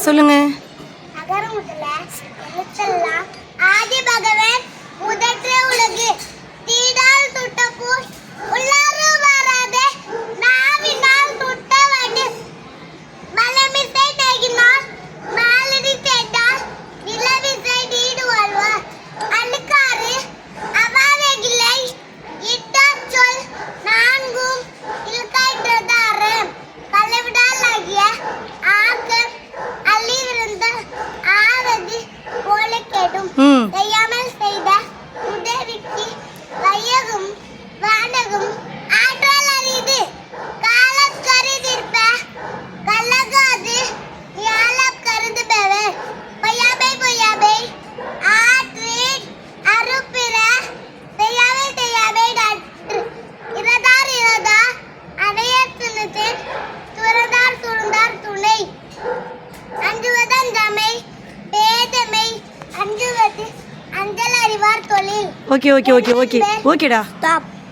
சொல்லுங்க. ஆதி பகவான் முதற்ற உலகு தீடால் சுட்ட பூ உள்ளாறு வராதே நாவினால் சுட்ட வடு மலமிசை நெகினால் மாலடி தேட்டால் நிலவிசை நீடு வாழ்வார் அழுக்காறு அவாதகிலை இட்டார் சொல் நான்கும் இல்காய்ற்றதாறு கலவிடால் ஆகிய ஆக்கம் அள்ளிவிருந்த ஆவது போல கேடும் செய்யாமல் செய்த உதவிக்கு வையகும் வானகும் ஆற்றல் அறிது காலம் கருதிருப்ப கல்லகாது யாழப் கருதுபவர் பொய்யாபை பொய்யாபை ஆற்றின் அருப்பிற செய்யாமை செய்யாமை நற்று இரதார் இரதா அடையத் துணித்தின் துறந்தார் துறந்தார் துணை அஞ்சுவதஞ்சமை பேதமை அஞ்சுவது அஞ்சல் அறிவார் தொழில். ஓகே ஓகே ஓகே ஓகே ஓகேடா. ஸ்டாப்.